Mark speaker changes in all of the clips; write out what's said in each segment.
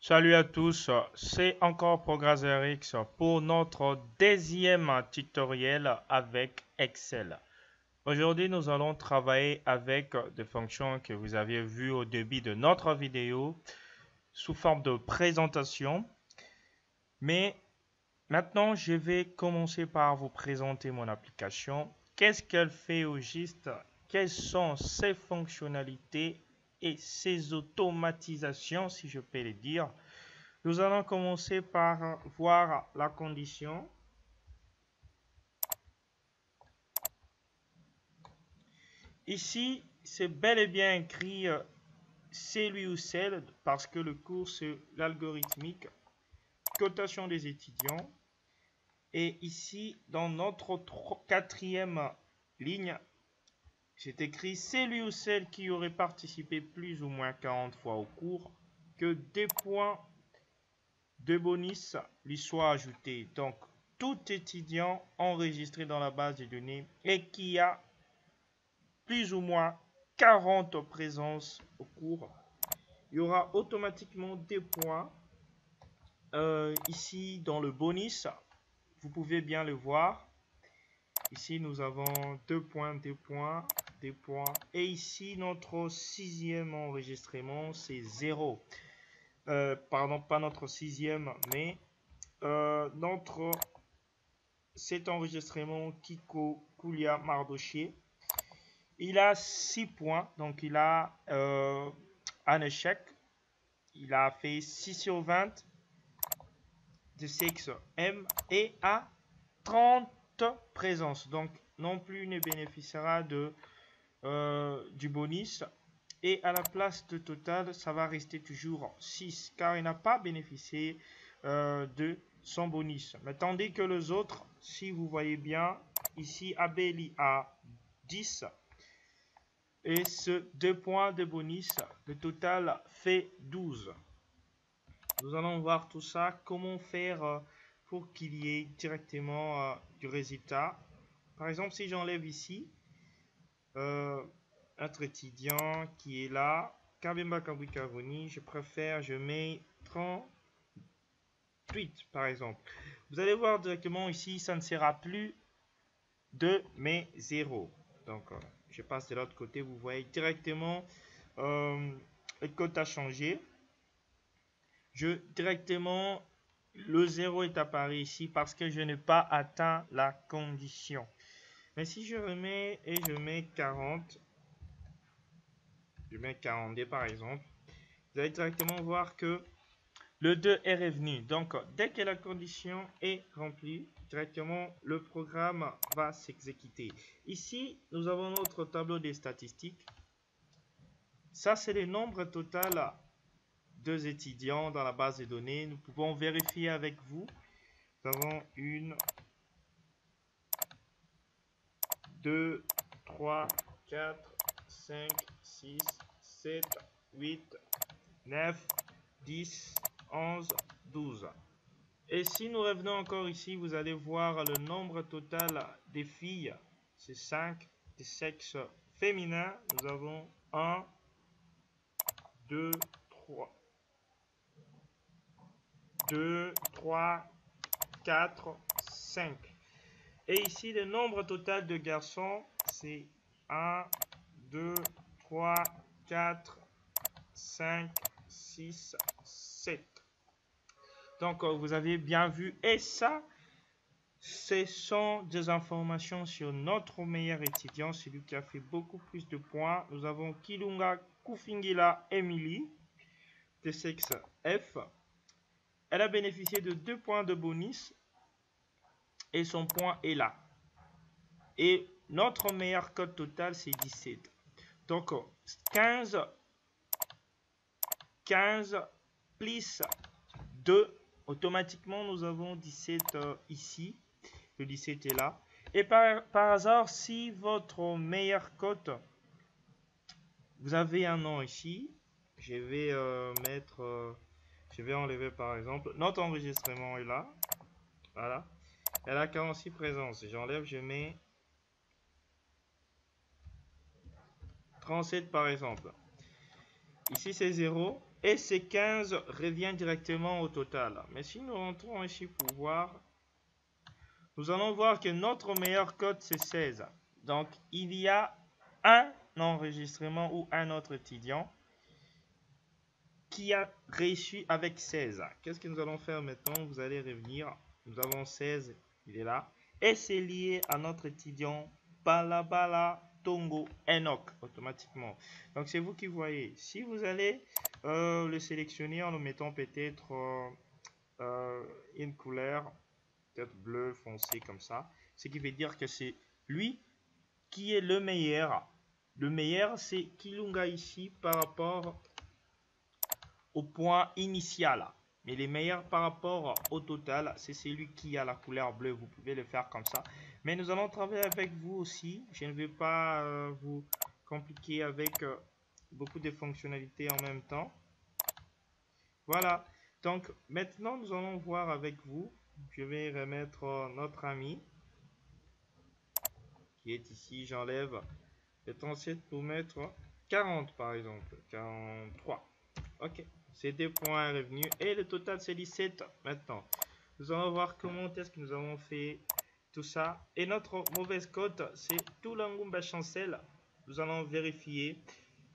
Speaker 1: Salut à tous, c'est encore PrograsserX pour notre deuxième tutoriel avec Excel. Aujourd'hui, nous allons travailler avec des fonctions que vous aviez vues au début de notre vidéo sous forme de présentation. Mais maintenant, je vais commencer par vous présenter mon application. Qu'est-ce qu'elle fait au juste? Quelles sont ses fonctionnalités et ses automatisations, si je peux les dire? Nous allons commencer par voir la condition. Ici, c'est bel et bien écrit celui ou celle parce que le cours c'est l'algorithmique, cotation des étudiants. Et ici, dans notre quatrième ligne, c'est écrit celui ou celle qui aurait participé plus ou moins 40 fois au cours, que des points de bonus lui soient ajoutés. Donc, tout étudiant enregistré dans la base de données et qui a plus ou moins 40 présences au cours, il y aura automatiquement des points. Ici, dans le bonus, vous pouvez bien le voir. Ici, nous avons 2 points, 2 points, des points. Et ici, notre sixième enregistrement, c'est 0. Pardon, pas notre sixième, mais cet enregistrement Kiko Koulia Mardoché. Il a 6 points, donc il a un échec. Il a fait 6 sur 20 de sexe M et a 30 présences. Donc non plus ne bénéficiera du bonus. Et à la place de total, ça va rester toujours 6 car il n'a pas bénéficié de son bonus. Mais tandis que les autres, si vous voyez bien, ici Abeli a 10 et ce 2 points de bonus, le total fait 12. Nous allons voir tout ça, comment faire pour qu'il y ait directement du résultat. Par exemple, si j'enlève ici notre étudiant qui est là, Kabemba Kabwikavoni, je mets 38 par exemple. Vous allez voir directement ici, ça ne sera plus 2 mais 0. Donc, je passe de l'autre côté, vous voyez directement le code a changé. Directement, le 0 est apparu ici parce que je n'ai pas atteint la condition. Mais si je remets et je mets 40, je mets 42 par exemple, vous allez directement voir que le 2 est revenu. Donc, dès que la condition est remplie, directement, le programme va s'exécuter. Ici, nous avons notre tableau des statistiques. Ça, c'est le nombre total de étudiants dans la base de données. Nous pouvons vérifier avec vous. Nous avons 1, 2, 3, 4, 5, 6, 7, 8, 9, 10, 11, 12. Et si nous revenons encore ici, vous allez voir le nombre total des filles. C'est 5 des sexes féminins. Nous avons 1, 2, 3. 2, 3, 4, 5. Et ici, le nombre total de garçons, c'est 1, 2, 3, 4, 5, 6, 7. Donc, vous avez bien vu. Et ça, ce sont des informations sur notre meilleur étudiant, celui qui a fait beaucoup plus de points. Nous avons Kilunga Kufingila Emily, de sexe F. Elle a bénéficié de 2 points de bonus et son point est là. Et notre meilleur code total, c'est 17. Donc, 15 plus 2, automatiquement, nous avons 17 ici. Le 17 est là. Et par hasard, si votre meilleur code, vous avez un nom ici, je vais je vais enlever par exemple, notre enregistrement est là. Voilà. Elle a 46 présences. J'enlève, je mets 37 par exemple. Ici c'est 0. Et ces 15 revient directement au total. Mais si nous rentrons ici pour voir, nous allons voir que notre meilleur code c'est 16. Donc il y a un enregistrement ou un autre étudiant qui a réussi avec 16. Qu'est-ce que nous allons faire maintenant? Vous allez revenir. Nous avons 16, il est là. Et c'est lié à notre étudiant Balabala Tongo Enoch automatiquement. Donc c'est vous qui voyez. Si vous allez le sélectionner en le mettant peut-être une couleur, peut-être bleu foncé comme ça, ce qui veut dire que c'est lui qui est le meilleur. Le meilleur c'est Kilunga ici par rapport au point initial. Mais les meilleurs par rapport au total, c'est celui qui a la couleur bleue. Vous pouvez le faire comme ça. Mais nous allons travailler avec vous aussi. Je ne vais pas vous compliquer avec beaucoup de fonctionnalités en même temps. Voilà. Donc maintenant, nous allons voir avec vous. Je vais remettre notre ami qui est ici. J'enlève le 37 pour mettre 40 par exemple. 43. Ok. C'est des points revenus et le total c'est 17 maintenant. Nous allons voir comment est-ce que nous avons fait tout ça. Et notre mauvaise cote c'est Tulangumba Chancel. Nous allons vérifier.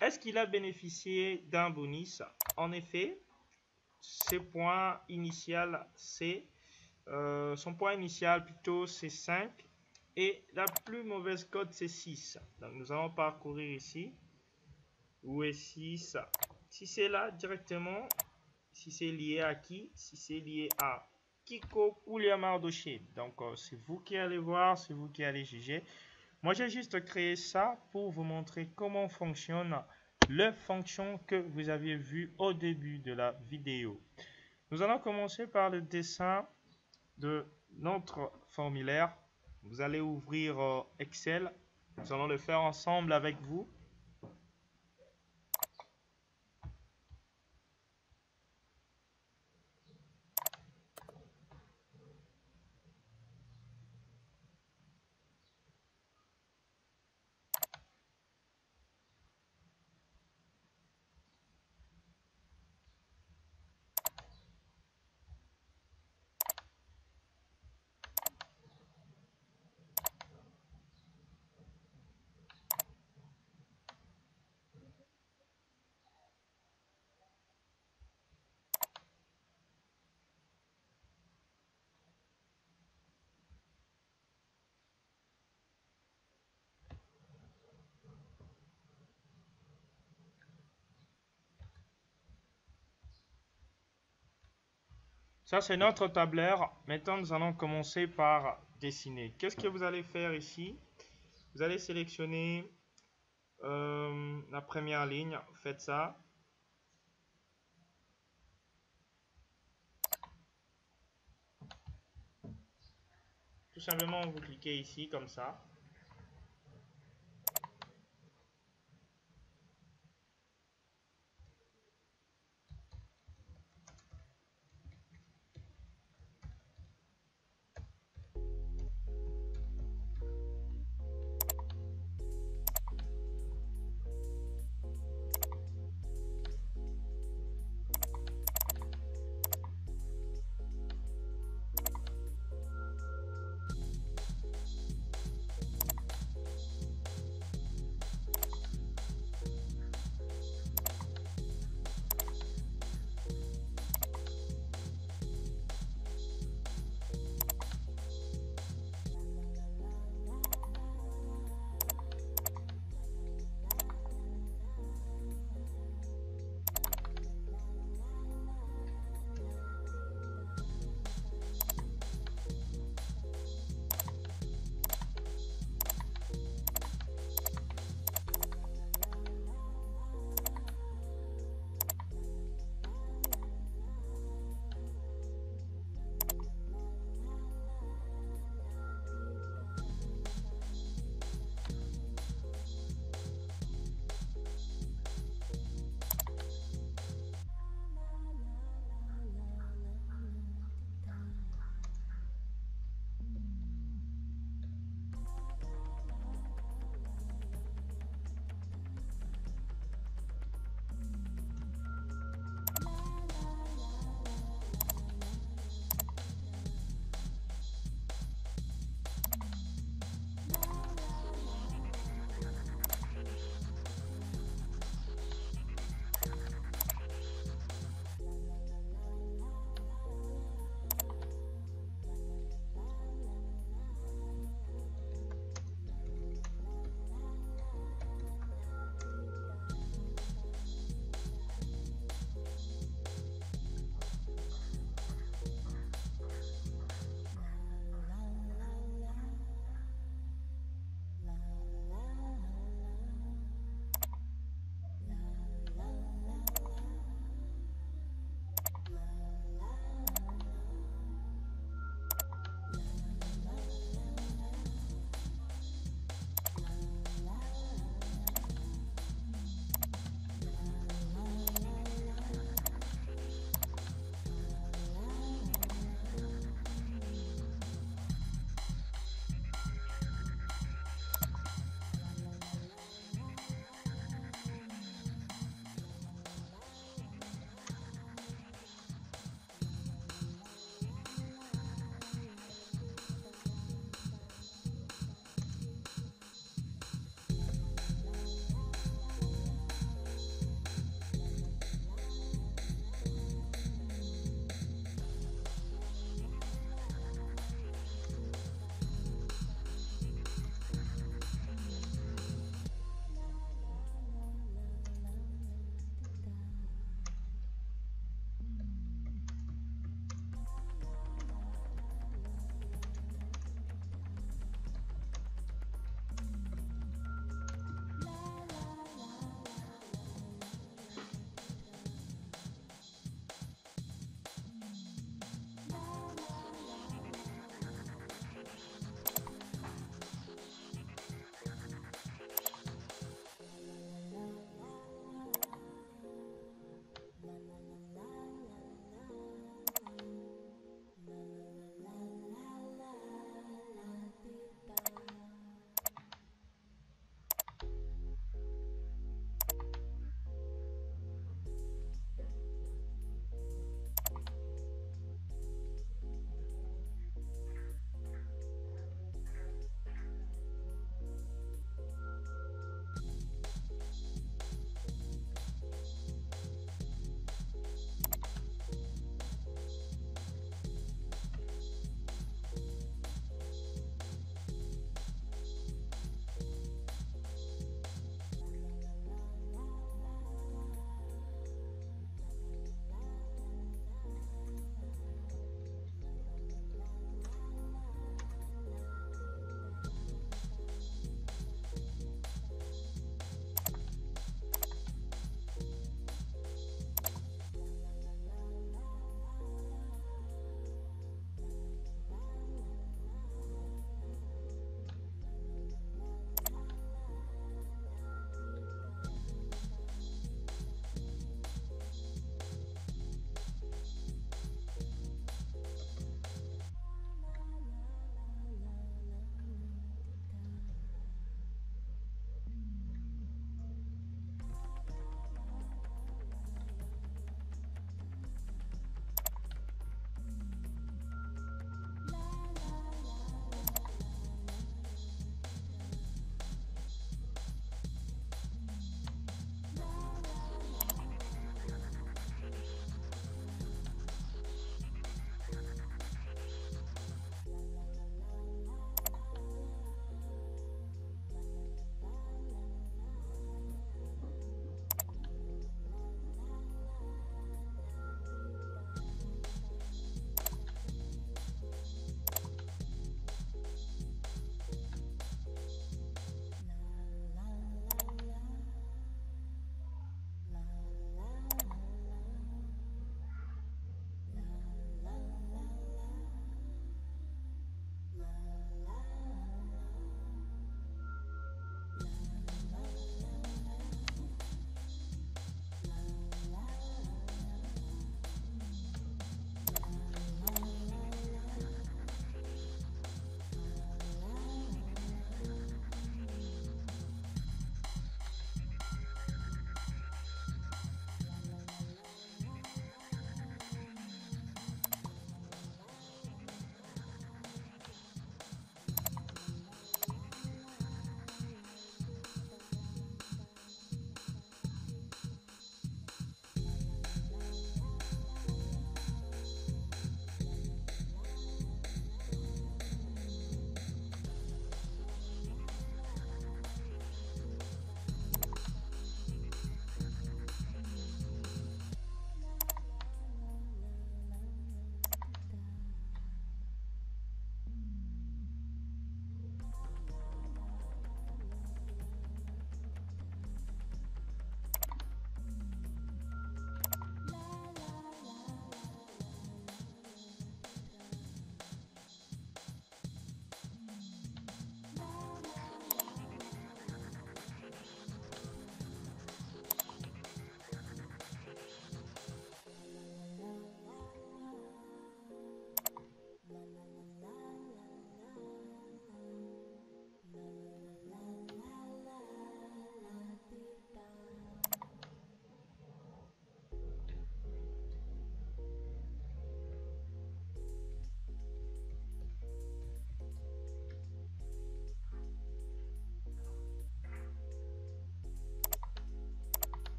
Speaker 1: Est-ce qu'il a bénéficié d'un bonus? En effet, ses points initial c'est son point initial plutôt c'est 5 et la plus mauvaise cote c'est 6. Donc nous allons parcourir ici. Où est 6? Si c'est là directement, si c'est lié à qui? Si c'est lié à Kiko Kulia Mardoché. Donc c'est vous qui allez voir, c'est vous qui allez juger. Moi j'ai juste créé ça pour vous montrer comment fonctionne les fonctions que vous aviez vues au début de la vidéo. Nous allons commencer par le dessin de notre formulaire. Vous allez ouvrir Excel. Nous allons le faire ensemble avec vous. Ça, c'est notre tableur. Maintenant, nous allons commencer par dessiner. Qu'est-ce que vous allez faire ici? Vous allez sélectionner la première ligne. Faites ça. Tout simplement, vous cliquez ici comme ça.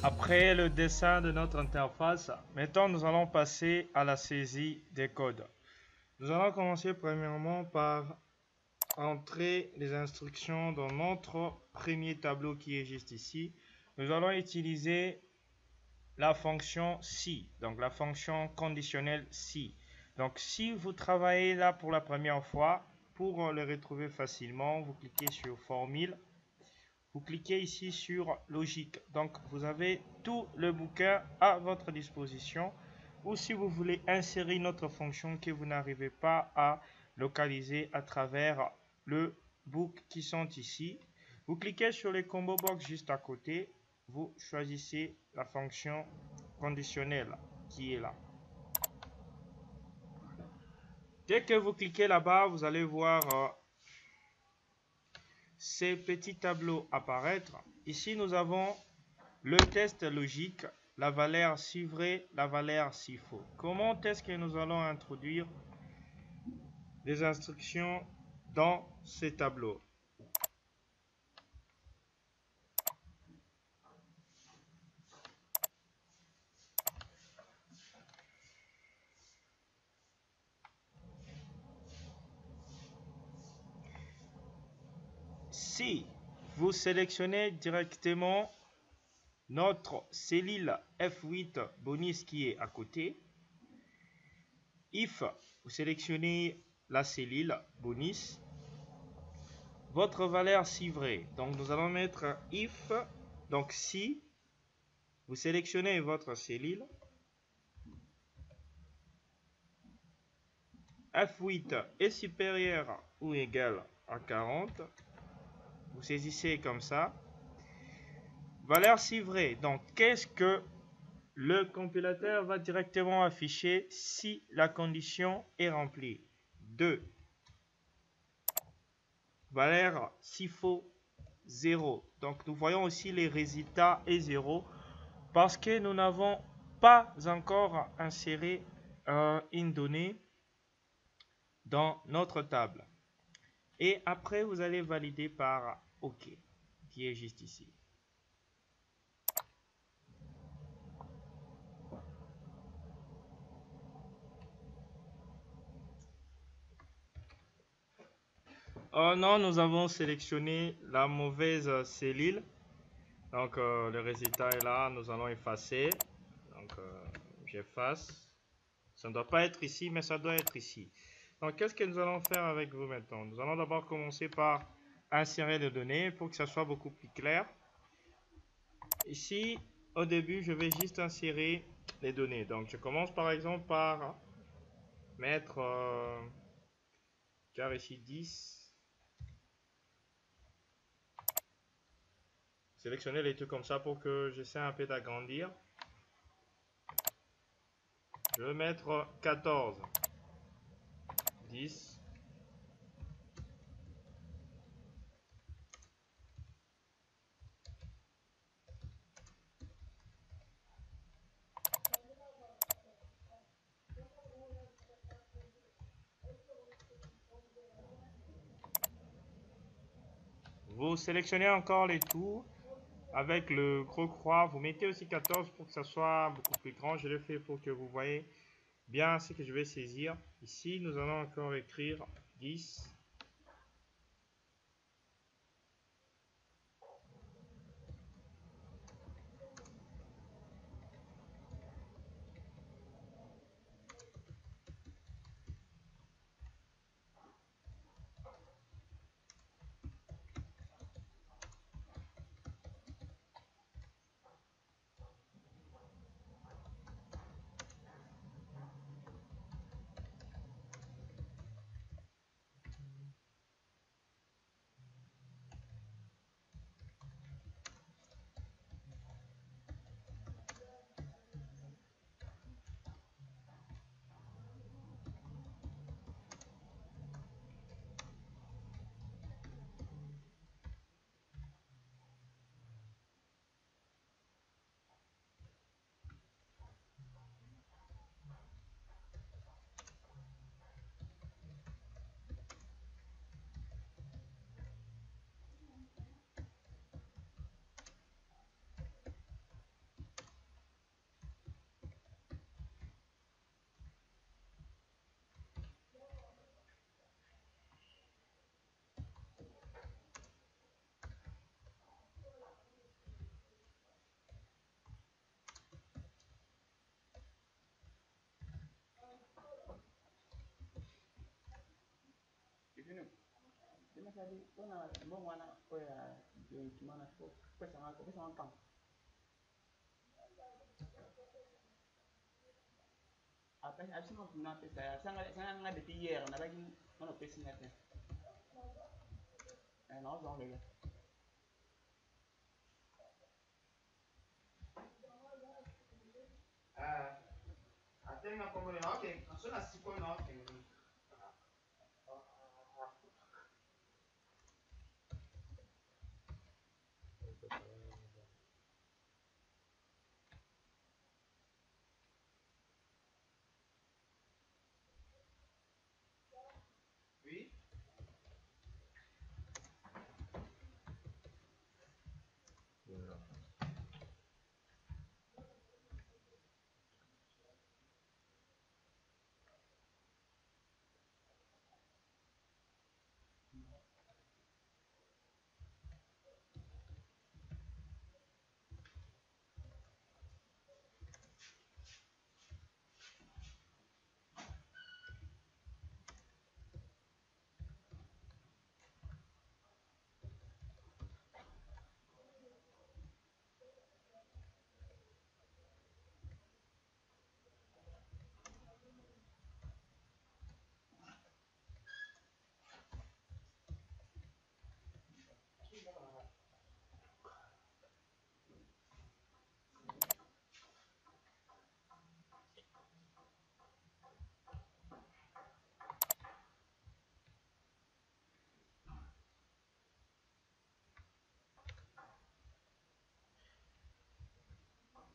Speaker 1: Après le dessin de notre interface, maintenant nous allons passer à la saisie des codes. Nous allons commencer premièrement par entrer les instructions dans notre premier tableau qui est juste ici. Nous allons utiliser la fonction si, donc la fonction conditionnelle si. Donc si vous travaillez là pour la première fois, pour le retrouver facilement, vous cliquez sur formule. Vous cliquez ici sur logique. Donc vous avez tout le bouquin à votre disposition. Ou si vous voulez insérer une autre fonction que vous n'arrivez pas à localiser à travers le book qui sont ici, vous cliquez sur les combo box juste à côté. Vous choisissez la fonction conditionnelle qui est là. Dès que vous cliquez là-bas, vous allez voir ces petits tableaux apparaître. Ici, nous avons le test logique, la valeur si vrai, la valeur si faux. Comment est-ce que nous allons introduire des instructions dans ces tableaux? Si vous sélectionnez directement notre cellule F8 bonus qui est à côté, if vous sélectionnez la cellule bonus, votre valeur si vrai, donc nous allons mettre if, donc si vous sélectionnez votre cellule, F8 est supérieur ou égal à 40, vous saisissez comme ça, valeur si vrai, donc qu'est-ce que le compilateur va directement afficher si la condition est remplie? 2. Valeur si faux, 0. Donc nous voyons aussi les résultats et 0 parce que nous n'avons pas encore inséré une donnée dans notre table. Et après, vous allez valider par OK, qui est juste ici. Oh non, nous avons sélectionné la mauvaise cellule. Donc, le résultat est là. Nous allons effacer. Donc, j'efface. Ça ne doit pas être ici, mais ça doit être ici. Donc, qu'est-ce que nous allons faire avec vous maintenant? Nous allons d'abord commencer par insérer les données pour que ça soit beaucoup plus clair. Ici, au début, je vais juste insérer les données. Donc, je commence par exemple par mettre car ici 10. Sélectionner les trucs comme ça pour que j'essaie un peu d'agrandir. Je vais mettre 14. 10. Vous sélectionnez encore les tours avec le gros croix. Vous mettez aussi 14 pour que ça soit beaucoup plus grand. Je le fais pour que vous voyez bien ce que je vais saisir. Ici, nous allons encore écrire 10.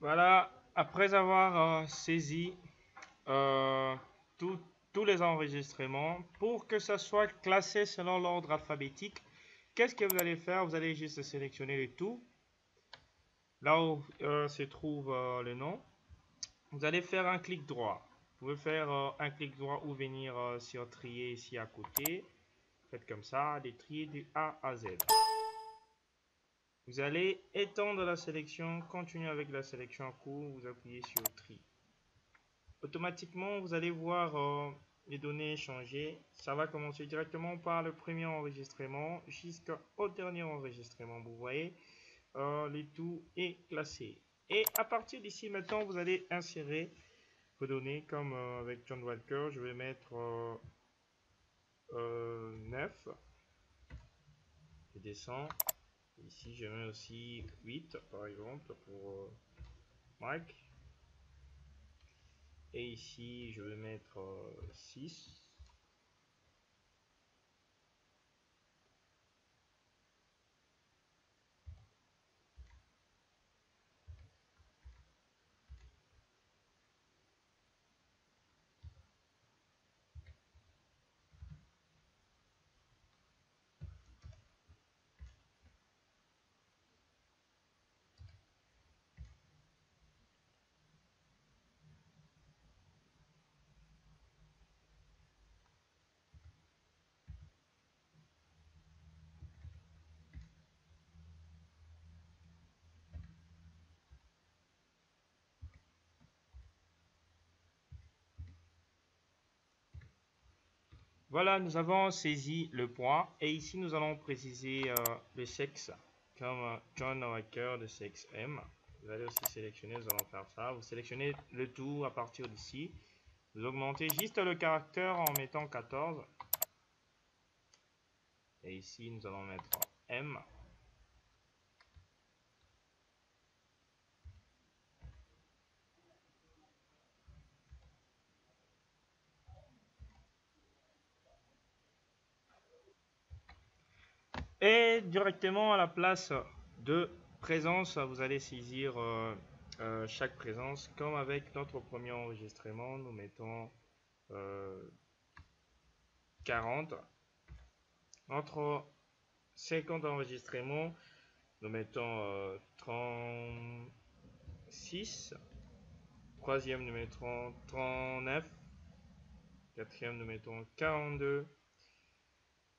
Speaker 1: Voilà, après avoir saisi euh, tout- tous les enregistrements, pour que ça soit classé selon l'ordre alphabétique, qu'est-ce que vous allez faire? Vous allez juste sélectionner le tout, là où se trouve le nom. Vous allez faire un clic droit. Vous pouvez faire un clic droit ou venir sur trier ici à côté. Faites comme ça, les trier du A à Z. Vous allez étendre la sélection, continuer avec la sélection en cours, vous appuyez sur tri. Automatiquement, vous allez voir les données changer. Ça va commencer directement par le premier enregistrement jusqu'au dernier enregistrement. Vous voyez, le tout est classé. Et à partir d'ici, maintenant, vous allez insérer vos données comme avec John Walker. Je vais mettre 9. Je descends. Ici, je mets aussi 8, par exemple, pour Mike. Et ici, je vais mettre 6. Voilà, nous avons saisi le point. Et ici, nous allons préciser le sexe, comme John Walker de sexe M. Vous allez aussi sélectionner, nous allons faire ça. Vous sélectionnez le tout à partir d'ici. Vous augmentez juste le caractère en mettant 14. Et ici, nous allons mettre M. Et directement à la place de présence, vous allez saisir chaque présence. Comme avec notre premier enregistrement, nous mettons 40. Notre 50 enregistrements, nous mettons 36. Troisième, nous mettons 39. Quatrième, nous mettons 42.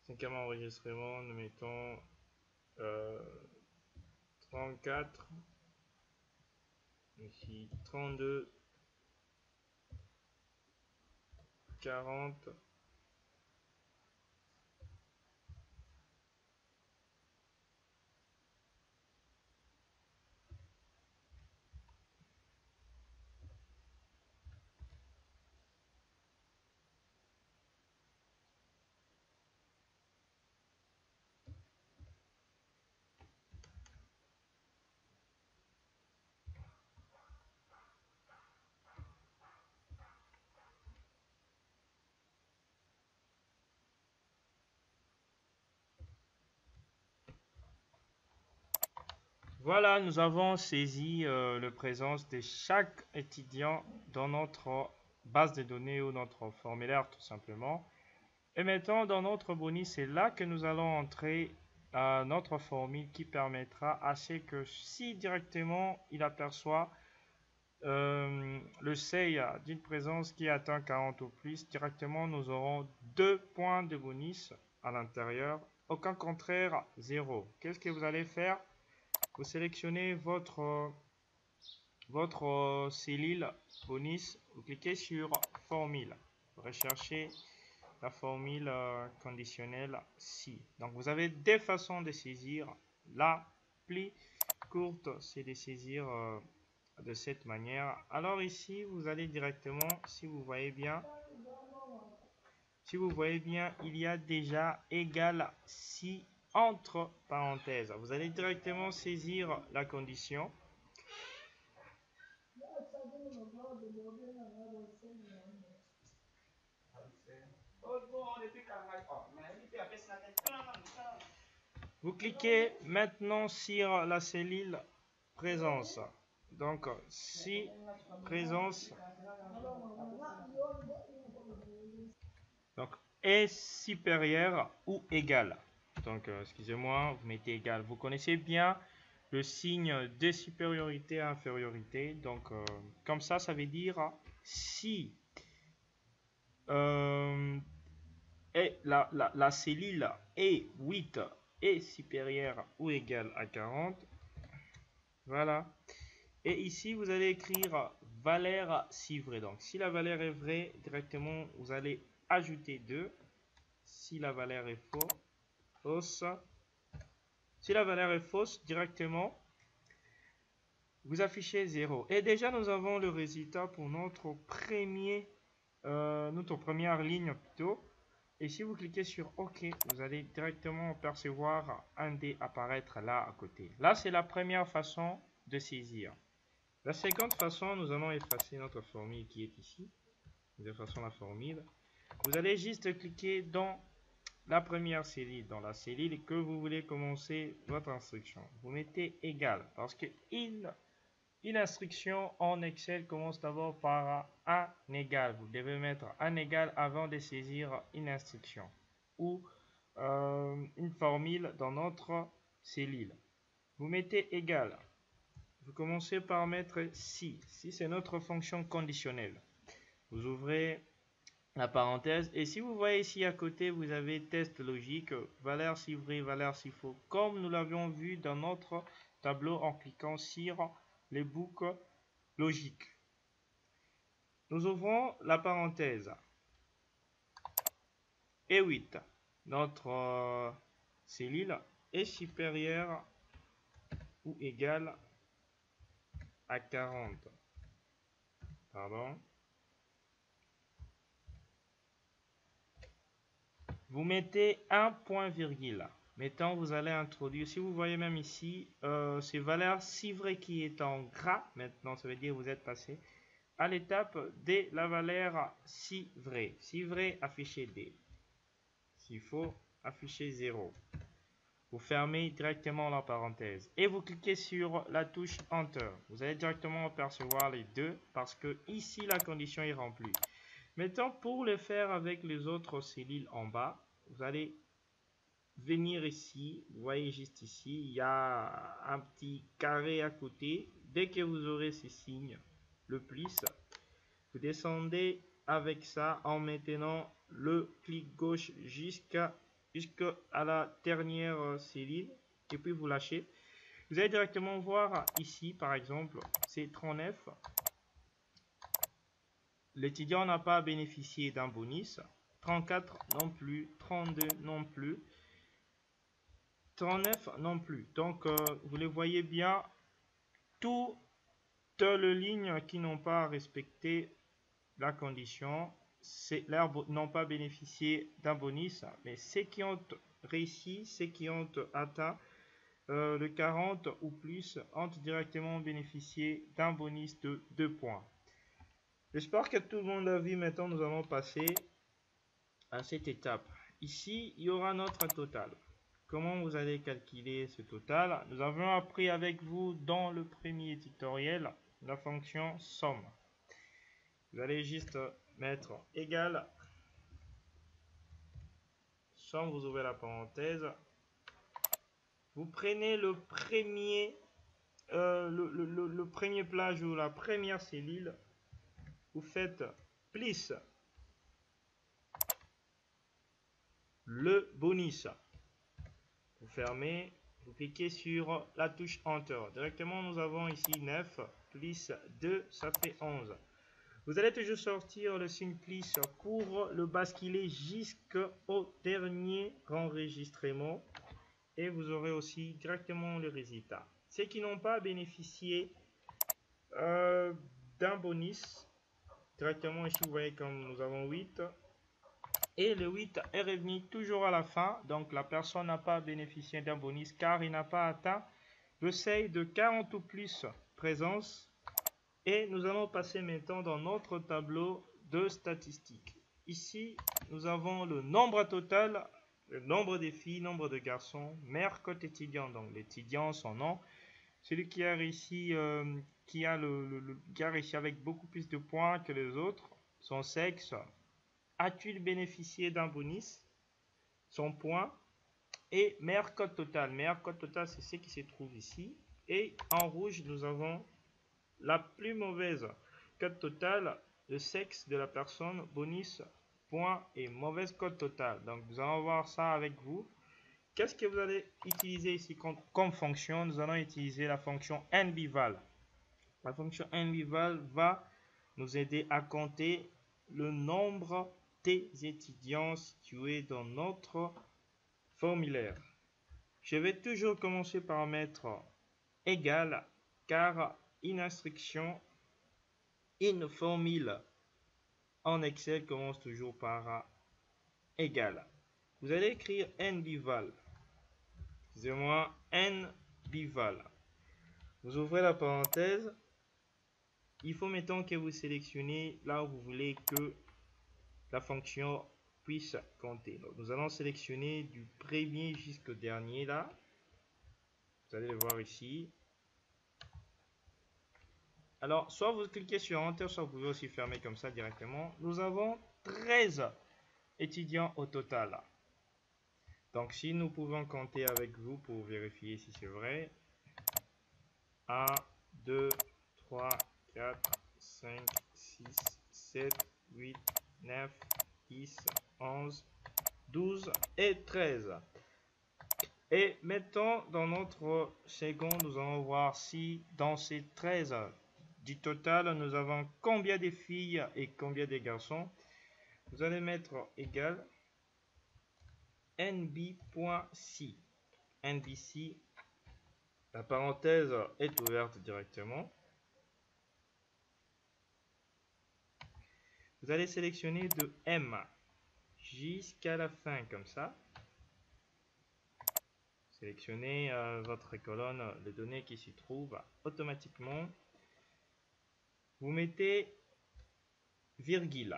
Speaker 1: Cinquième enregistrement, nous mettons 34. Ici 32. 40. Voilà, nous avons saisi la présence de chaque étudiant dans notre base de données ou notre formulaire tout simplement. Et maintenant, dans notre bonus, c'est là que nous allons entrer notre formule qui permettra à ce que si directement il aperçoit le seuil d'une présence qui atteint 40 ou plus, directement nous aurons 2 points de bonus à l'intérieur. Au cas contraire, 0. Qu'est-ce que vous allez faire? Vous sélectionnez votre cellule bonus, vous cliquez sur formule, vous recherchez la formule conditionnelle si. Donc vous avez deux façons de saisir. La plus courte, c'est de saisir de cette manière. Alors ici, vous allez directement, si vous voyez bien, il y a déjà égal si entre parenthèses. Vous allez directement saisir la condition. Vous cliquez maintenant sur la cellule présence. Donc, si présence donc, est supérieure ou égale. Donc, excusez-moi, vous mettez égal. Vous connaissez bien le signe de supériorité à infériorité. Donc, comme ça veut dire si et la cellule E8 est supérieure ou égale à 40. Voilà. Et ici, vous allez écrire valeur si vrai. Donc, si la valeur est vraie, directement, vous allez ajouter 2. Si la valeur est fausse, si la valeur est fausse, directement, vous affichez 0. Et déjà, nous avons le résultat pour notre première ligne plutôt. Et si vous cliquez sur OK, vous allez directement percevoir un dé apparaître là à côté. Là, c'est la première façon de saisir. La seconde façon, nous allons effacer notre formule qui est ici. De façon la formule. Vous allez juste cliquer dans la première cellule, dans la cellule que vous voulez commencer votre instruction. Vous mettez égal parce que une instruction en Excel commence d'abord par un égal. Vous devez mettre un égal avant de saisir une instruction ou une formule dans notre cellule. Vous mettez égal. Vous commencez par mettre si. Si c'est notre fonction conditionnelle. Vous ouvrez la parenthèse et si vous voyez ici à côté, vous avez test logique, valeur si vrai, valeur si faux. Comme nous l'avions vu dans notre tableau en cliquant sur les boucles logiques. Nous ouvrons la parenthèse. E8. Notre cellule est supérieure ou égale à 40. Pardon. Vous mettez un point virgule. Maintenant, vous allez introduire, si vous voyez même ici, ces valeurs si vrai qui est en gras. Maintenant, ça veut dire que vous êtes passé à l'étape de la valeur si vrai. Si vrai, affichez D. S'il faut, afficher 0. Vous fermez directement la parenthèse et vous cliquez sur la touche Enter. Vous allez directement apercevoir les deux parce que ici la condition est remplie. Maintenant, pour le faire avec les autres cellules en bas, vous allez venir ici. Vous voyez juste ici, il y a un petit carré à côté. Dès que vous aurez ces signes, le plus, vous descendez avec ça en maintenant le clic gauche jusqu'à la dernière cellule et puis vous lâchez. Vous allez directement voir ici par exemple c'est 39. L'étudiant n'a pas bénéficié d'un bonus. 34 non plus, 32 non plus, 39 non plus. Donc vous les voyez bien, toutes les lignes qui n'ont pas respecté la condition, n'ont pas bénéficié d'un bonus, mais ceux qui ont réussi, ceux qui ont atteint le 40 ou plus, ont directement bénéficié d'un bonus de 2 points. J'espère que tout le monde l'a vu. Maintenant, nous allons passer à cette étape. Ici, il y aura notre total. comment vous allez calculer ce total? Nous avons appris avec vous dans le premier tutoriel la fonction somme. Vous allez juste mettre égal somme, vous ouvrez la parenthèse. Vous prenez le premier plage ou la première cellule, vous faites plus le bonus. Vous fermez, vous cliquez sur la touche Enter. Directement, nous avons ici 9 plus 2, ça fait 11. Vous allez toujours sortir le signe plus pour le basculer jusqu'au dernier enregistrement. Et vous aurez aussi directement le résultat. Ceux qui n'ont pas bénéficié d'un bonus, directement ici, vous voyez comme nous avons 8. Et le 8 est revenu toujours à la fin. Donc la personne n'a pas bénéficié d'un bonus car il n'a pas atteint le seuil de 40 ou plus présence. Et nous allons passer maintenant dans notre tableau de statistiques. Ici, nous avons le nombre total, le nombre de filles, nombre de garçons, mère cote étudiant, donc l'étudiant, son nom. Celui qui a réussi, qui a réussi avec beaucoup plus de points que les autres, son sexe. A-t-il bénéficié d'un bonus? Son point. Et meilleur code total. Meilleur code total, c'est ce qui se trouve ici. Et en rouge, nous avons la plus mauvaise code total, le sexe de la personne, bonus, point et mauvaise code total. Donc, nous allons voir ça avec vous. Qu'est-ce que vous allez utiliser ici comme fonction? Nous allons utiliser la fonction nbval. La fonction nbval va nous aider à compter le nombre des étudiants situés dans notre formulaire. Je vais toujours commencer par mettre égal car une instruction, une formule en Excel commence toujours par égal. Vous allez écrire nbval. Excusez-moi, nbval. Vous ouvrez la parenthèse. Il faut maintenant que vous sélectionnez là où vous voulez que la fonction puisse compter. Donc, nous allons sélectionner du premier jusqu'au dernier là. Vous allez le voir ici. Alors, soit vous cliquez sur Enter, soit vous pouvez aussi fermer comme ça directement. Nous avons 13 étudiants au total. Donc, si nous pouvons compter avec vous pour vérifier si c'est vrai. 1, 2, 3, 4, 5, 6, 7, 8, 9, 10, 11, 12 et 13. Et maintenant, dans notre second, nous allons voir si dans ces 13 du total, nous avons combien de filles et combien de garçons. Vous allez mettre égal nb.c. nbc, la parenthèse est ouverte directement. Vous allez sélectionner de M jusqu'à la fin comme ça. Sélectionnez votre colonne de données qui s'y trouve automatiquement. Vous mettez virgule.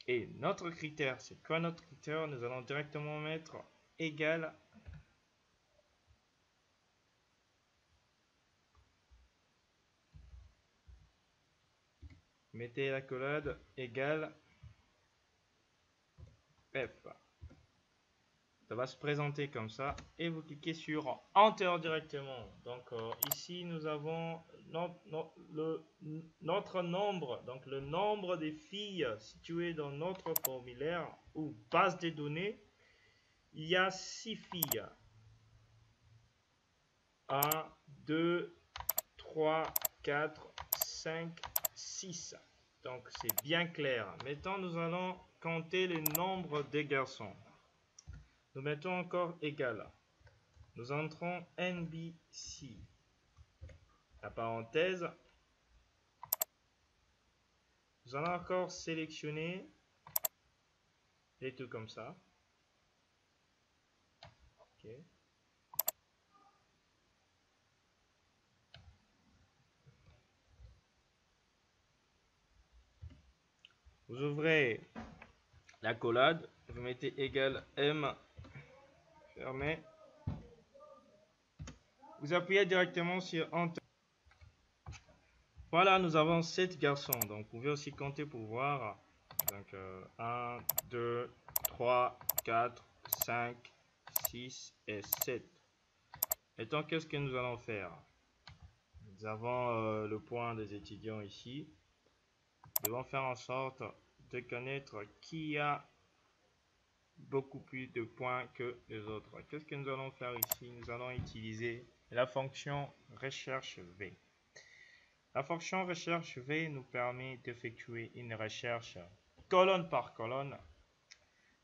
Speaker 1: Et notre critère, c'est quoi notre critère? Nous allons directement mettre égal mettez la collade égale F. Ça va se présenter comme ça et vous cliquez sur Enter directement. Donc ici nous avons notre nombre, donc le nombre des filles situées dans notre formulaire ou base de données. Il y a 6 filles. 1, 2, 3, 4, 5, 6. Donc c'est bien clair. Maintenant nous allons compter le nombre des garçons. Nous mettons encore égal. Nous entrons NBC. La parenthèse. Nous allons encore sélectionner les tout comme ça. Ok. Vous ouvrez la collade. Vous mettez égal M. Fermez. Vous appuyez directement sur Enter. Voilà, nous avons 7 garçons. Donc, vous pouvez aussi compter pour voir. Donc, 1, 2, 3, 4, 5, 6 et 7. Et donc, qu'est-ce que nous allons faire? Nous avons le point des étudiants ici. Nous devons faire en sorte de connaître qui a beaucoup plus de points que les autres. Qu'est-ce que nous allons faire ici? Nous allons utiliser la fonction recherche V. La fonction recherche V nous permet d'effectuer une recherche colonne par colonne,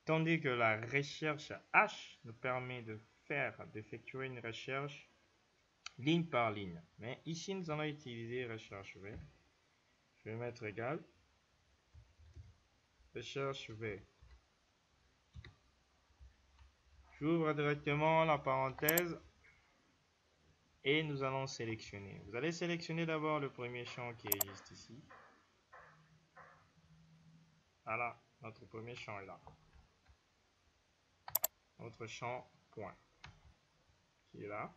Speaker 1: tandis que la recherche H nous permet d'effectuer une recherche ligne par ligne. Mais ici, nous allons utiliser recherche V. Je vais mettre égal. Recherche V. J'ouvre directement la parenthèse et nous allons sélectionner. Vous allez sélectionner d'abord le premier champ qui est juste ici. Voilà, notre premier champ est là. Notre champ point qui est là.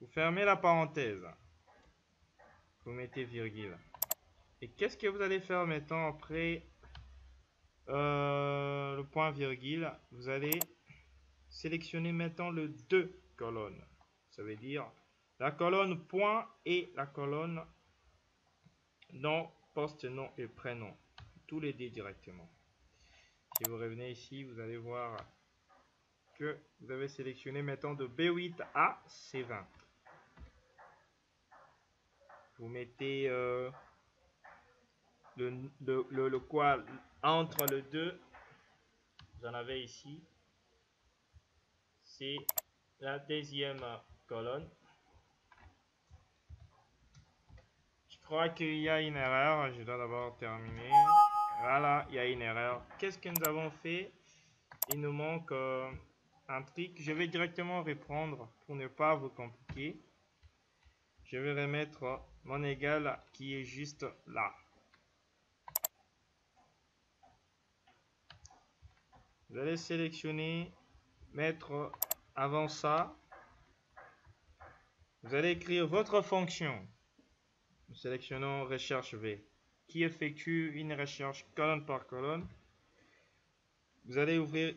Speaker 1: Vous fermez la parenthèse. Vous mettez virgule. Et qu'est-ce que vous allez faire maintenant après le point virgule? Vous allez sélectionner maintenant le 2 colonnes. Ça veut dire la colonne point et la colonne nom, poste, nom et prénom. Tous les deux directement. Si vous revenez ici, vous allez voir que vous avez sélectionné maintenant de B8 à C20. Vous mettez le quoi entre le 2. Vous en avez ici. C'est la deuxième colonne. Je crois qu'il y a une erreur. Je dois d'abord terminer. Voilà, il y a une erreur. Qu'est-ce que nous avons fait? Il nous manque un truc. Je vais directement reprendre pour ne pas vous compliquer. Je vais remettre mon égal qui est juste là. Vous allez sélectionner, mettre avant ça. Vous allez écrire votre fonction. Nous sélectionnons recherche V qui effectue une recherche colonne par colonne. Vous allez ouvrir,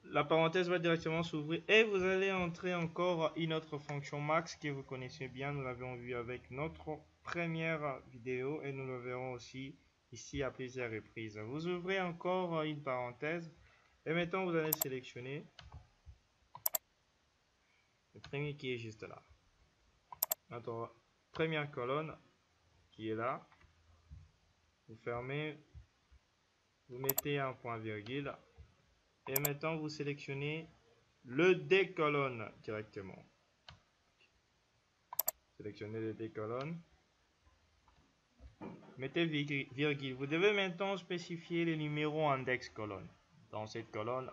Speaker 1: la parenthèse va directement s'ouvrir et vous allez entrer encore une autre fonction max que vous connaissez bien. Nous l'avons vu avec notre première vidéo et nous le verrons aussi ici à plusieurs reprises. Vous ouvrez encore une parenthèse et maintenant vous allez sélectionner le premier qui est juste là. Notre première colonne qui est là. Vous fermez, vous mettez un point virgule et maintenant vous sélectionnez le D colonne directement. Sélectionnez le D colonne. Mettez virgule. Vous devez maintenant spécifier les numéros index colonne. Dans cette colonne,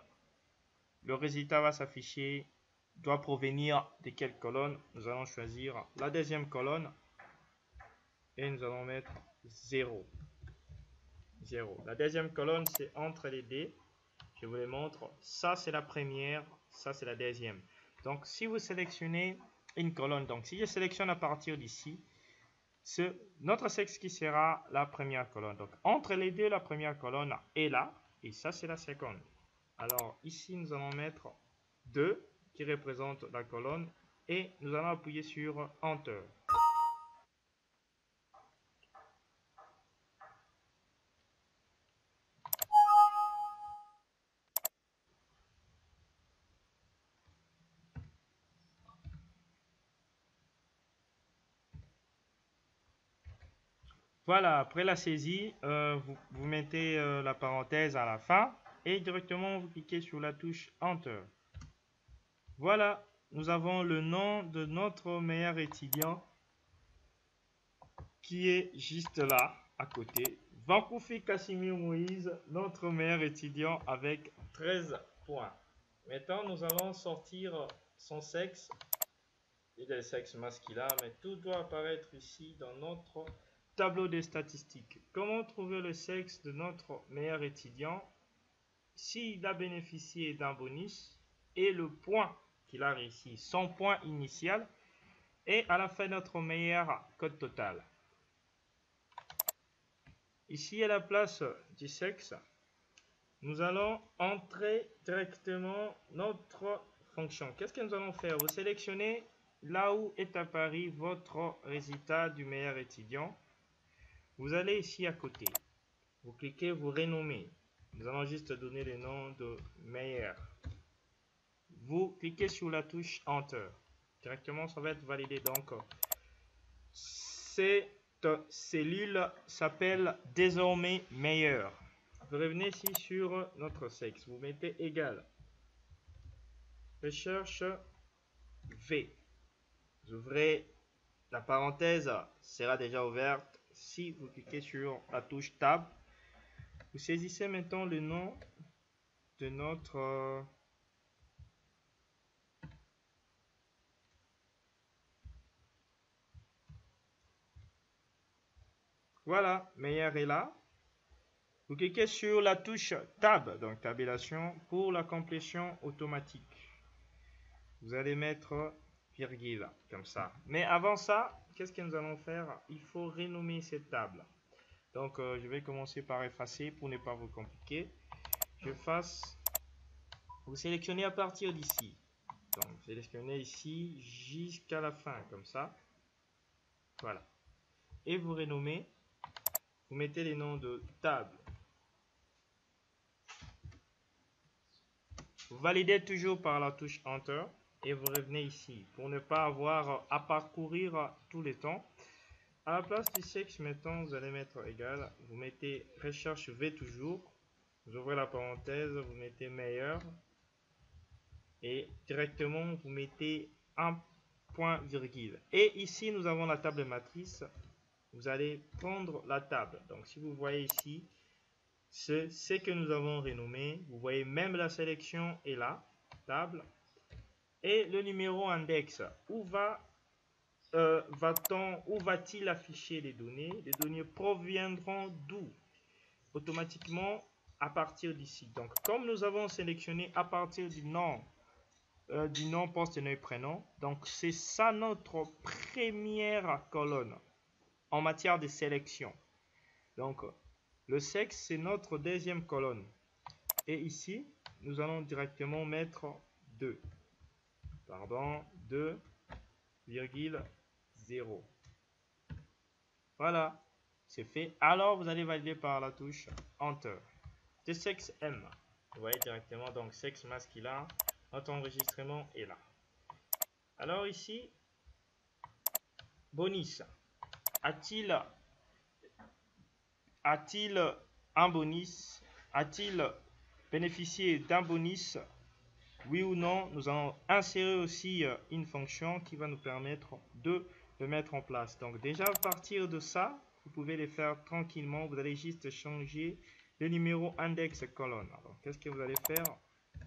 Speaker 1: le résultat va s'afficher, doit provenir de quelle colonne? Nous allons choisir la deuxième colonne et nous allons mettre 0. 0. La deuxième colonne, c'est entre les D. Je vous les montre. Ça, c'est la première. Ça, c'est la deuxième. Donc, si vous sélectionnez une colonne, donc si je sélectionne à partir d'ici, c'est notre sexe qui sera la première colonne. Donc, entre les deux, la première colonne est là. Et ça, c'est la seconde. Alors, ici, nous allons mettre 2 qui représente la colonne. Et nous allons appuyer sur Enter. Voilà, après la saisie, vous mettez la parenthèse à la fin et directement vous cliquez sur la touche Enter. Voilà, nous avons le nom de notre meilleur étudiant qui est juste là, à côté. Vankoufi Casimir Moïse, notre meilleur étudiant avec 13 points. Maintenant, nous allons sortir son sexe. Il est le sexe masculin, mais tout doit apparaître ici dans notre tableau des statistiques. Comment trouver le sexe de notre meilleur étudiant s'il a bénéficié d'un bonus et le point qu'il a réussi, son point initial, Et à la fin, notre meilleur code total. Ici, à la place du sexe, nous allons entrer directement notre fonction. Qu'est-ce que nous allons faire? Vous sélectionnez là où est apparu votre résultat du meilleur étudiant. Vous allez ici à côté. Vous cliquez, vous renommez. Nous allons juste donner le nom de meilleur. Vous cliquez sur la touche Enter. Directement, ça va être validé. Donc, cette cellule s'appelle désormais meilleur. Vous revenez ici sur notre sexe. Vous mettez égal. Recherche V. Vous ouvrez la parenthèse, sera déjà ouverte. Si vous cliquez sur la touche Tab, vous saisissez maintenant le nom de notre voilà, meilleur est là. Vous cliquez sur la touche Tab, donc tabulation, pour la complétion automatique. Vous allez mettre virgule, comme ça. Mais avant ça, qu'est-ce que nous allons faire? Il faut renommer cette table. Donc, je vais commencer par effacer pour ne pas vous compliquer. J'efface. Vous sélectionnez à partir d'ici. Donc, sélectionnez ici jusqu'à la fin, comme ça. Voilà. Et vous renommez. Vous mettez les noms de table. Vous validez toujours par la touche Enter. Et vous revenez ici pour ne pas avoir à parcourir tout le temps. À la place du sexe, maintenant, vous allez mettre égal. Vous mettez recherche V toujours. Vous ouvrez la parenthèse, vous mettez meilleur. Et directement, vous mettez un point virgule. Et ici, nous avons la table matrice. Vous allez prendre la table. Donc, si vous voyez ici, c'est ce que nous avons renommé. Vous voyez même la sélection est là, table. Et le numéro index, où va-t-il afficher les données? Les données proviendront d'où? Automatiquement à partir d'ici. Donc, comme nous avons sélectionné à partir du nom poste, nom et prénom, donc c'est ça notre première colonne en matière de sélection. Donc, le sexe, c'est notre deuxième colonne. Et ici, nous allons directement mettre 2. Pardon, 2,0. Voilà, c'est fait. Alors, vous allez valider par la touche Enter. De sexe M. Vous voyez directement, donc sexe masculin. Notre enregistrement est là. Alors ici, bonus. A-t-il un bonus? A-t-il bénéficié d'un bonus? Oui ou non? Nous allons insérer aussi une fonction qui va nous permettre de le mettre en place. Donc déjà à partir de ça, vous pouvez les faire tranquillement. Vous allez juste changer le numéro index colonne. Alors qu'est-ce que vous allez faire?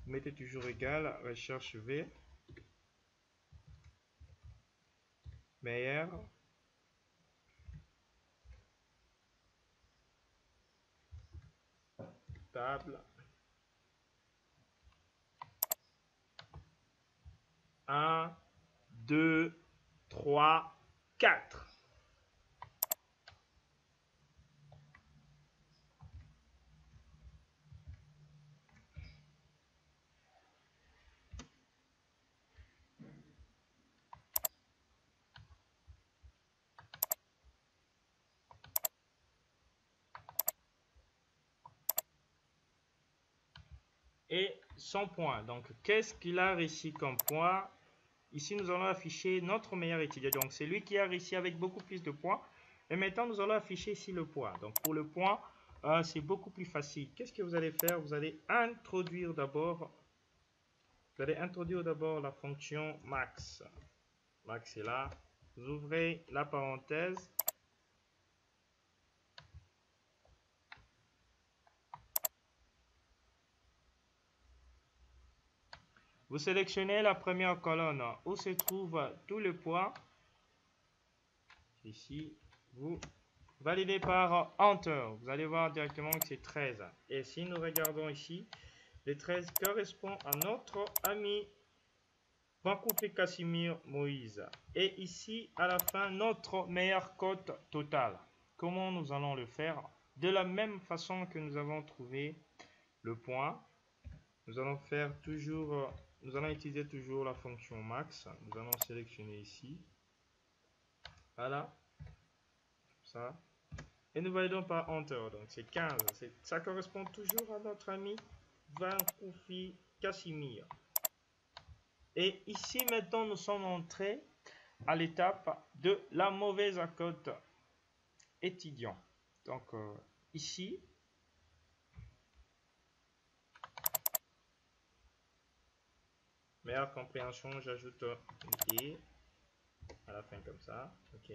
Speaker 1: Vous mettez toujours égal, recherche V, meilleur, table, 1, 2, 3, 4. Et son point. Donc, qu'est-ce qu'il a réussi comme point? Ici, nous allons afficher notre meilleur étudiant. Donc, c'est lui qui a réussi avec beaucoup plus de points. Et maintenant, nous allons afficher ici le point. Donc, pour le point, c'est beaucoup plus facile. Qu'est-ce que vous allez faire? Vous allez introduire d'abord la fonction max. Max est là. Vous ouvrez la parenthèse. Vous sélectionnez la première colonne où se trouve tous les points. Ici, vous validez par Enter. Vous allez voir directement que c'est 13. Et si nous regardons ici, le 13 correspond à notre ami Vancouver, Casimir, Moïse. Et ici, à la fin, notre meilleure cote totale. Comment nous allons le faire? De la même façon que nous avons trouvé le point, nous allons faire toujours, nous allons utiliser toujours la fonction max. Nous allons sélectionner ici. Voilà. Ça. Et nous validons par Enter. Donc c'est 15. Ça correspond toujours à notre ami Vancouver, Casimir. Et ici, maintenant, nous sommes entrés à l'étape de la mauvaise cote étudiant. Donc, ici, meilleure compréhension, j'ajoute une et à la fin comme ça. OK.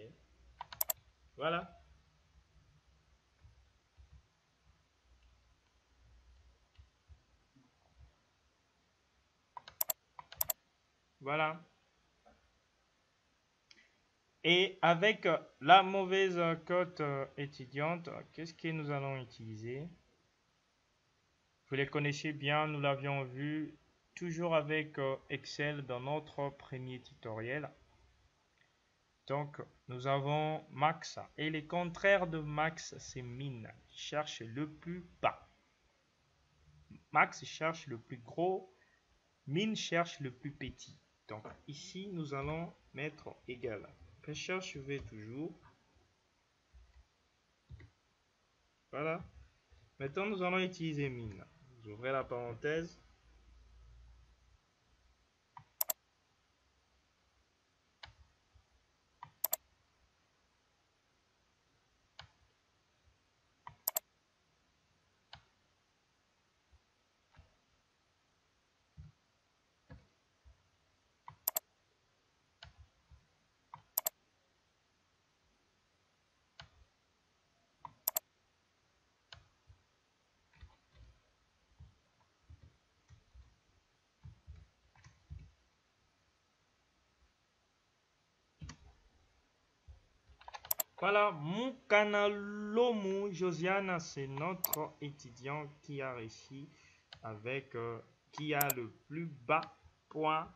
Speaker 1: Voilà. Voilà. Et avec la mauvaise cote étudiante, qu'est-ce que nous allons utiliser? Vous les connaissez bien, nous l'avions vu toujours avec Excel dans notre premier tutoriel. Donc, nous avons max et les contraires de max, c'est min. Cherche le plus bas. Max cherche le plus gros, min cherche le plus petit. Donc, ici, nous allons mettre égal. Recherche V toujours. Voilà. Maintenant, nous allons utiliser min. Vous ouvrez la parenthèse. Voilà, Mukanalomu Josiane, c'est notre étudiant qui a réussi avec, qui a le plus bas point.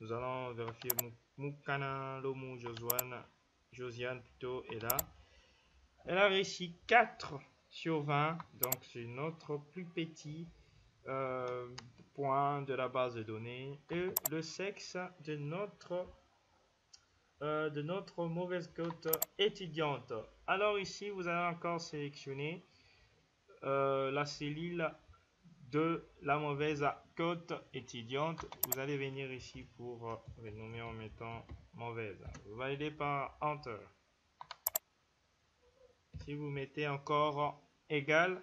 Speaker 1: Nous allons vérifier Mukanalomu Josiane plutôt est là. Elle a réussi 4 sur 20, donc c'est notre plus petit point de la base de données. Et le sexe de notre mauvaise cote étudiante. Alors ici, vous allez encore sélectionner la cellule de la mauvaise cote étudiante. Vous allez venir ici pour renommer en mettant mauvaise. Vous validez par Enter. Si vous mettez encore égal,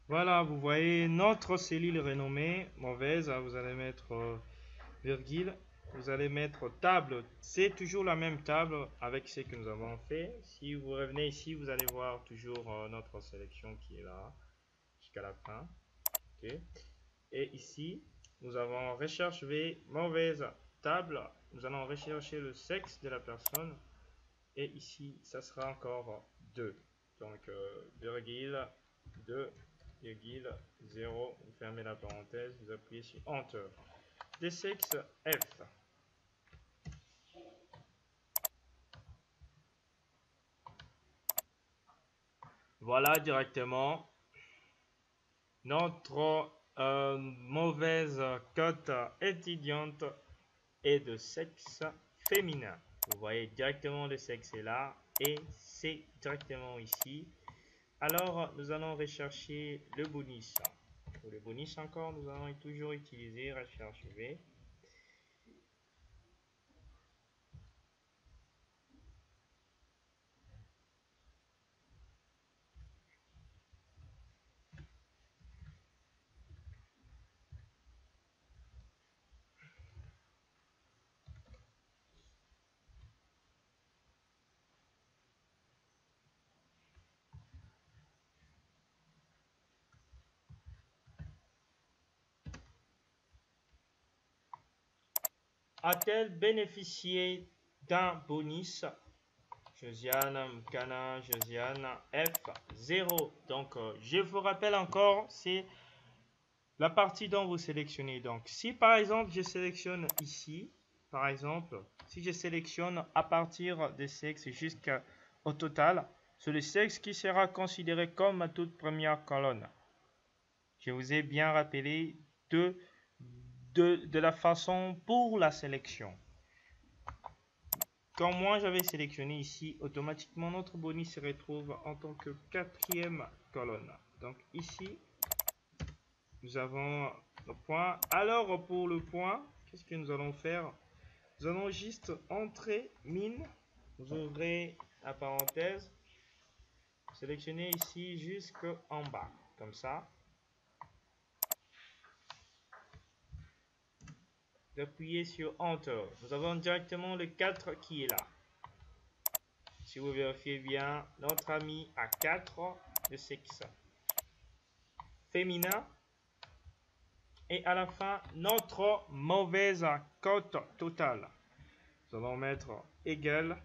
Speaker 1: voilà, vous voyez notre cellule renommée mauvaise. Vous allez mettre virgule. Vous allez mettre table. C'est toujours la même table avec ce que nous avons fait. Si vous revenez ici, vous allez voir toujours notre sélection qui est là jusqu'à la fin. Okay. Et ici, nous avons recherche V, mauvaise table. Nous allons rechercher le sexe de la personne. Et ici, ça sera encore 2. Donc, virgule 2. 0, vous fermez la parenthèse, vous appuyez sur Enter. Des sexes F. Voilà directement notre mauvaise cote étudiante est de sexe féminin. Vous voyez directement le sexe est là et c'est directement ici. Alors, nous allons rechercher le bonus. Pour le bonus encore, nous allons toujours utiliser recherche V. a-t-elle bénéficié d'un bonus? Josiane, Mkana, Josiane, F, 0. Donc, je vous rappelle encore, c'est la partie dont vous sélectionnez. Donc, si par exemple, je sélectionne ici, par exemple, si je sélectionne à partir des sexes jusqu'au total, c'est le sexe qui sera considéré comme ma toute première colonne. Je vous ai bien rappelé de la façon pour la sélection. Quand moi j'avais sélectionné ici, automatiquement notre bonus se retrouve en tant que quatrième colonne. Donc ici, nous avons le point. Alors pour le point, qu'est-ce que nous allons faire? Nous allons juste entrer mine. Vous ouvrez la parenthèse. Sélectionnez ici jusqu'en bas. Comme ça. Appuyez sur Enter. Nous avons directement le 4 qui est là. Si vous vérifiez bien, notre ami a 4 de sexe féminin. Et à la fin, notre mauvaise cote totale. Nous allons mettre égal.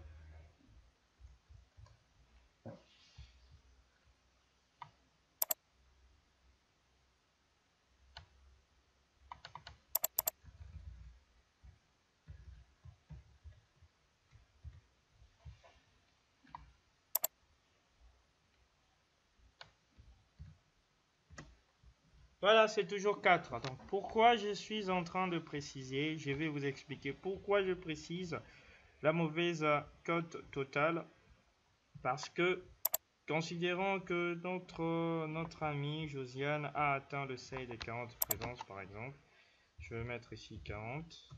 Speaker 1: Voilà, c'est toujours 4. Donc, pourquoi je suis en train de préciser? Je vais vous expliquer pourquoi je précise la mauvaise cote totale. Parce que, considérons que notre ami Josiane a atteint le seuil de 40 présences, par exemple. Je vais mettre ici 40.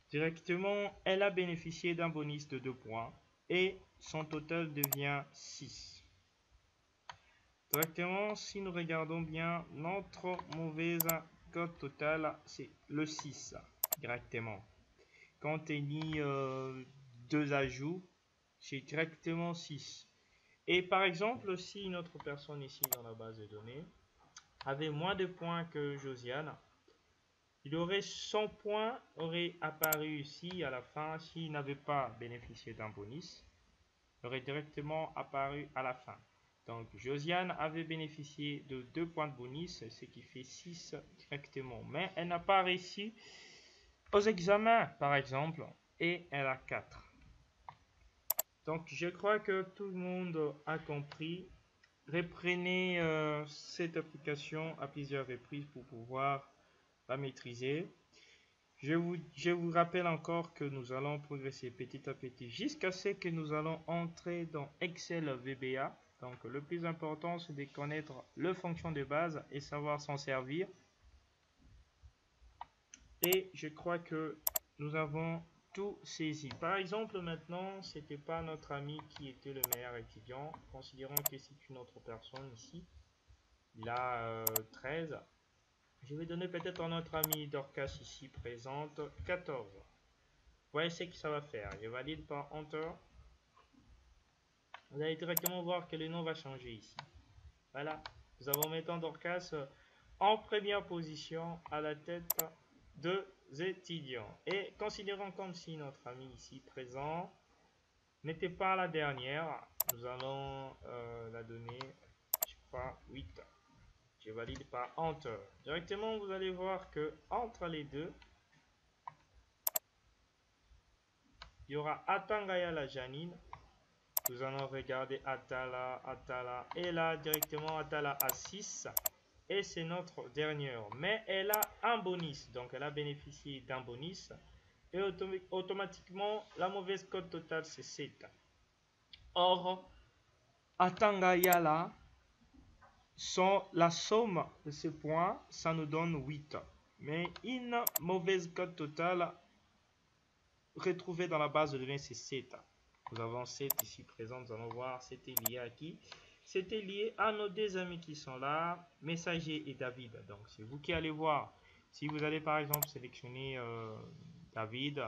Speaker 1: Directement, elle a bénéficié d'un bonus de 2 points et son total devient 6. Directement, si nous regardons bien, notre mauvaise cote totale, c'est le 6, directement. Quand on mis 2 ajouts, c'est directement 6. Et par exemple, si une autre personne ici dans la base de données avait moins de points que Josiane, il aurait 100 points aurait apparu ici à la fin s'il n'avait pas bénéficié d'un bonus. Il aurait directement apparu à la fin. Donc Josiane avait bénéficié de 2 points de bonus, ce qui fait 6 directement. Mais elle n'a pas réussi aux examens par exemple et elle a 4. Donc je crois que tout le monde a compris. Reprenez cette application à plusieurs reprises pour pouvoir la maîtriser. Je vous rappelle encore que nous allons progresser petit à petit jusqu'à ce que nous allons entrer dans Excel VBA. Donc le plus important, c'est de connaître les fonctions de base et savoir s'en servir. Et je crois que nous avons tout saisi. Par exemple, maintenant, ce n'était pas notre ami qui était le meilleur étudiant. Considérons que c'est une autre personne ici. Il a 13. Je vais donner peut-être à notre ami Dorcas ici présente 14. Voyez ce que ça va faire. Je valide par Enter. Vous allez directement voir que le nom va changer ici. Voilà. Nous avons maintenant Dorcas en première position à la tête des étudiants. Et considérons comme si notre ami ici présent n'était pas la dernière. Nous allons la donner, je crois, 8. Je valide par Enter. Directement, vous allez voir que entre les deux, il y aura Atangaya la Janine. Nous allons regarder Atala, Atala. Et là, directement, Atala a 6. Et c'est notre dernière. Mais elle a un bonus. Donc, elle a bénéficié d'un bonus. Et automatiquement, la mauvaise cote totale, c'est 7. Or, Atangaya là, la somme de ces points, ça nous donne 8. Mais une mauvaise cote totale retrouvée dans la base de données, c'est 7. Nous avons 7 ici présent. Nous allons voir c'était lié à qui. C'était lié à nos deux amis qui sont là, Messager et David. Donc c'est vous qui allez voir. Si vous allez par exemple sélectionner David,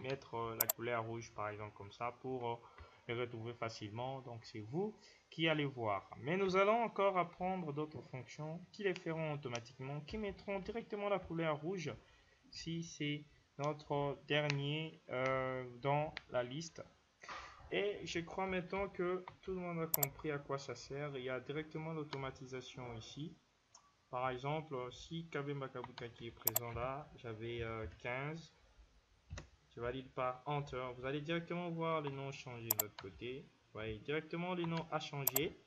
Speaker 1: mettre la couleur rouge par exemple comme ça pour le retrouver facilement. Donc c'est vous qui allez voir. Mais nous allons encore apprendre d'autres fonctions qui les feront automatiquement, qui mettront directement la couleur rouge si c'est notre dernier dans la liste. Et je crois maintenant que tout le monde a compris à quoi ça sert. Il y a directement l'automatisation ici. Par exemple, si KB Makabuka qui est présent là, j'avais 15. Je valide par Enter. Vous allez directement voir les noms changer de l'autre côté. Vous voyez directement les noms à changer.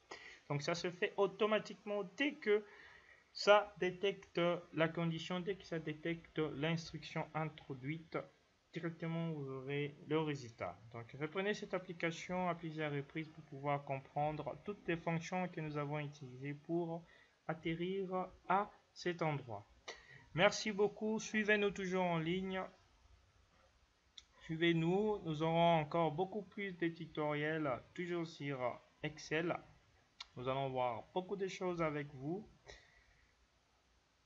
Speaker 1: Donc ça se fait automatiquement dès que ça détecte la condition, dès que ça détecte l'instruction introduite, directement vous aurez le résultat. Donc reprenez cette application à plusieurs reprises pour pouvoir comprendre toutes les fonctions que nous avons utilisées pour atterrir à cet endroit. Merci beaucoup, suivez-nous toujours en ligne. Suivez-nous, nous aurons encore beaucoup plus de tutoriels toujours sur Excel. Nous allons voir beaucoup de choses avec vous.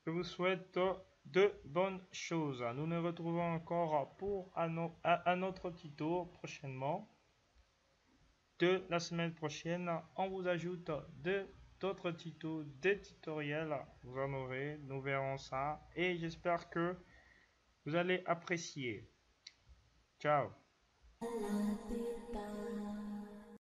Speaker 1: Je vous souhaite de bonnes choses. Nous nous retrouvons encore pour un autre tuto prochainement. De la semaine prochaine, on vous ajoute d'autres tutos, des tutoriels. Vous en aurez, nous verrons ça. Et j'espère que vous allez apprécier. Ciao.